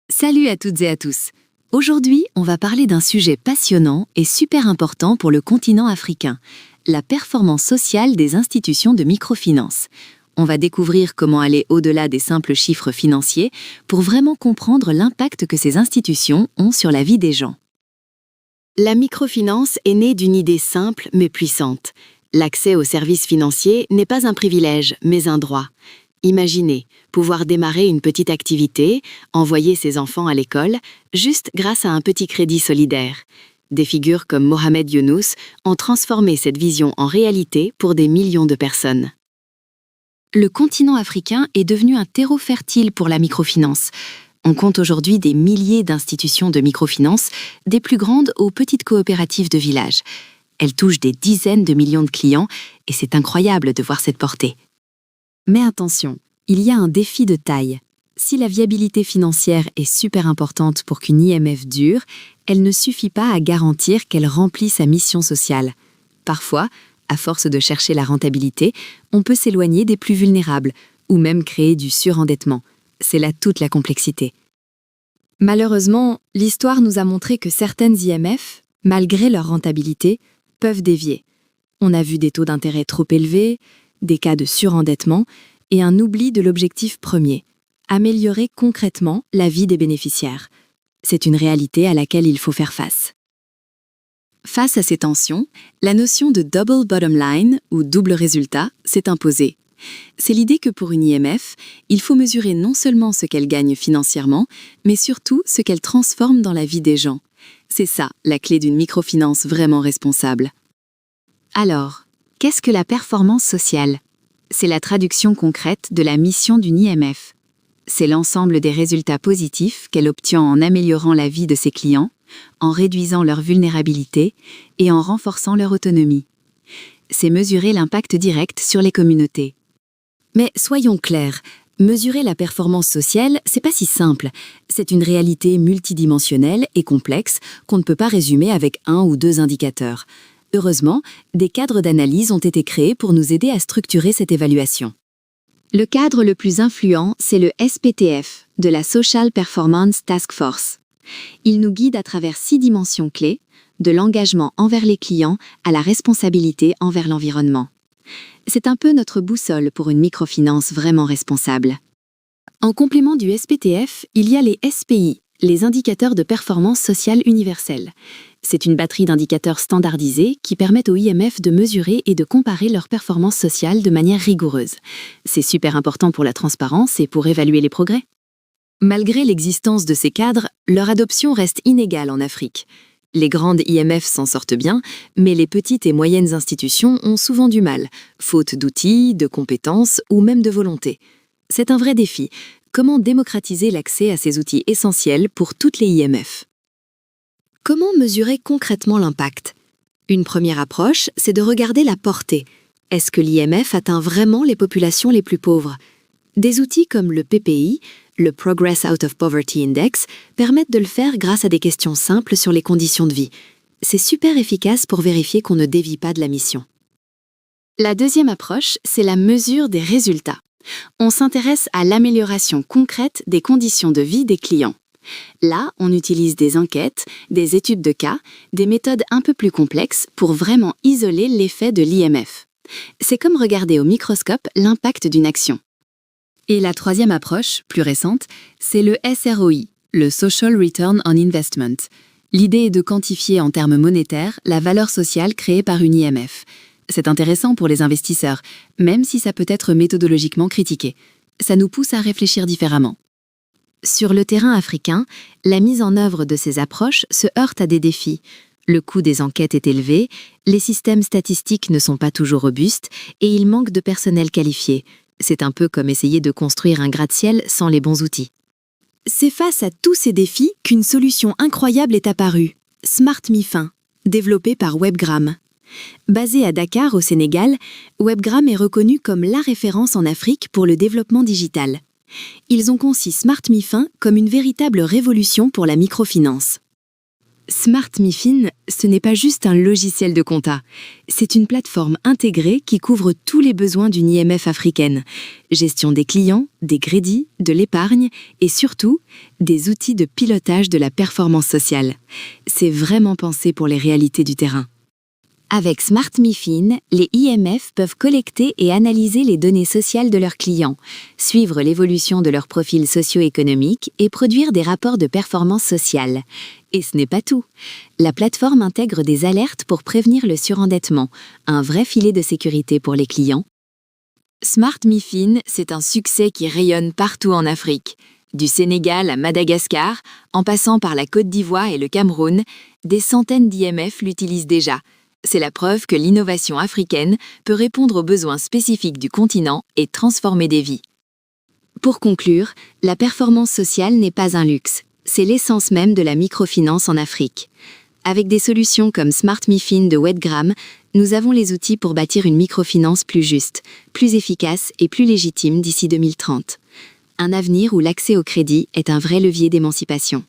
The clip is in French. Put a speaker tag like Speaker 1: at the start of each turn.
Speaker 1: Salut à toutes et à tous. Aujourd'hui, on va parler d'un sujet passionnant et super important pour le continent africain, la performance sociale des institutions de microfinance. On va découvrir comment aller au-delà des simples chiffres financiers pour vraiment comprendre l'impact que ces institutions ont sur la vie des gens. La microfinance est née d'une idée simple mais puissante. L'accès aux services financiers n'est pas un privilège, mais un droit. Imaginez pouvoir démarrer une petite activité, envoyer ses enfants à l'école, juste grâce à un petit crédit solidaire. Des figures comme Mohamed Younous ont transformé cette vision en réalité pour des millions de personnes. Le continent africain est devenu un terreau fertile pour la microfinance. On compte aujourd'hui des milliers d'institutions de microfinance, des plus grandes aux petites coopératives de village. Elles touchent des dizaines de millions de clients et c'est incroyable de voir cette portée. Mais attention, il y a un défi de taille. Si la viabilité financière est super importante pour qu'une IMF dure, elle ne suffit pas à garantir qu'elle remplit sa mission sociale. Parfois, à force de chercher la rentabilité, on peut s'éloigner des plus vulnérables ou même créer du surendettement. C'est là toute la complexité. Malheureusement, l'histoire nous a montré que certaines IMF, malgré leur rentabilité, peuvent dévier. On a vu des taux d'intérêt trop élevés, des cas de surendettement et un oubli de l'objectif premier, améliorer concrètement la vie des bénéficiaires. C'est une réalité à laquelle il faut faire face. Face à ces tensions, la notion de double bottom line ou double résultat s'est imposée. C'est l'idée que pour une IMF, il faut mesurer non seulement ce qu'elle gagne financièrement, mais surtout ce qu'elle transforme dans la vie des gens. C'est ça, la clé d'une microfinance vraiment responsable. Alors, qu'est-ce que la performance sociale ? C'est la traduction concrète de la mission d'une IMF. C'est l'ensemble des résultats positifs qu'elle obtient en améliorant la vie de ses clients, en réduisant leur vulnérabilité et en renforçant leur autonomie. C'est mesurer l'impact direct sur les communautés. Mais soyons clairs, mesurer la performance sociale, c'est pas si simple. C'est une réalité multidimensionnelle et complexe qu'on ne peut pas résumer avec un ou deux indicateurs. Heureusement, des cadres d'analyse ont été créés pour nous aider à structurer cette évaluation. Le cadre le plus influent, c'est le SPTF, de la Social Performance Task Force. Il nous guide à travers 6 dimensions clés, de l'engagement envers les clients à la responsabilité envers l'environnement. C'est un peu notre boussole pour une microfinance vraiment responsable. En complément du SPTF, il y a les SPI, les indicateurs de performance sociale universelle. C'est une batterie d'indicateurs standardisés qui permettent aux IMF de mesurer et de comparer leur performance sociale de manière rigoureuse. C'est super important pour la transparence et pour évaluer les progrès. Malgré l'existence de ces cadres, leur adoption reste inégale en Afrique. Les grandes IMF s'en sortent bien, mais les petites et moyennes institutions ont souvent du mal, faute d'outils, de compétences ou même de volonté. C'est un vrai défi. Comment démocratiser l'accès à ces outils essentiels pour toutes les IMF ? Comment mesurer concrètement l'impact ? Une première approche, c'est de regarder la portée. Est-ce que l'IMF atteint vraiment les populations les plus pauvres ? Des outils comme le PPI, le Progress Out of Poverty Index, permettent de le faire grâce à des questions simples sur les conditions de vie. C'est super efficace pour vérifier qu'on ne dévie pas de la mission. La deuxième approche, c'est la mesure des résultats. On s'intéresse à l'amélioration concrète des conditions de vie des clients. Là, on utilise des enquêtes, des études de cas, des méthodes un peu plus complexes pour vraiment isoler l'effet de l'IMF. C'est comme regarder au microscope l'impact d'une action. Et la troisième approche, plus récente, c'est le SROI, le Social Return on Investment. L'idée est de quantifier en termes monétaires la valeur sociale créée par une IMF. C'est intéressant pour les investisseurs, même si ça peut être méthodologiquement critiqué. Ça nous pousse à réfléchir différemment. Sur le terrain africain, la mise en œuvre de ces approches se heurte à des défis. Le coût des enquêtes est élevé, les systèmes statistiques ne sont pas toujours robustes et il manque de personnel qualifié. C'est un peu comme essayer de construire un gratte-ciel sans les bons outils. C'est face à tous ces défis qu'une solution incroyable est apparue, SmartMiFin, développée par Webgram. Basé à Dakar, au Sénégal, Webgram est reconnu comme la référence en Afrique pour le développement digital. Ils ont conçu SmartMiFin comme une véritable révolution pour la microfinance. Smart MiFin, ce n'est pas juste un logiciel de compta. C'est une plateforme intégrée qui couvre tous les besoins d'une IMF africaine. Gestion des clients, des crédits, de l'épargne et surtout, des outils de pilotage de la performance sociale. C'est vraiment pensé pour les réalités du terrain. Avec Smart MiFin, les IMF peuvent collecter et analyser les données sociales de leurs clients, suivre l'évolution de leur profil socio-économique et produire des rapports de performance sociale. Et ce n'est pas tout. La plateforme intègre des alertes pour prévenir le surendettement, un vrai filet de sécurité pour les clients. Smart MiFin, c'est un succès qui rayonne partout en Afrique. Du Sénégal à Madagascar, en passant par la Côte d'Ivoire et le Cameroun, des centaines d'IMF l'utilisent déjà. C'est la preuve que l'innovation africaine peut répondre aux besoins spécifiques du continent et transformer des vies. Pour conclure, la performance sociale n'est pas un luxe, c'est l'essence même de la microfinance en Afrique. Avec des solutions comme Smart MiFin de Wedgram, nous avons les outils pour bâtir une microfinance plus juste, plus efficace et plus légitime d'ici 2030. Un avenir où l'accès au crédit est un vrai levier d'émancipation.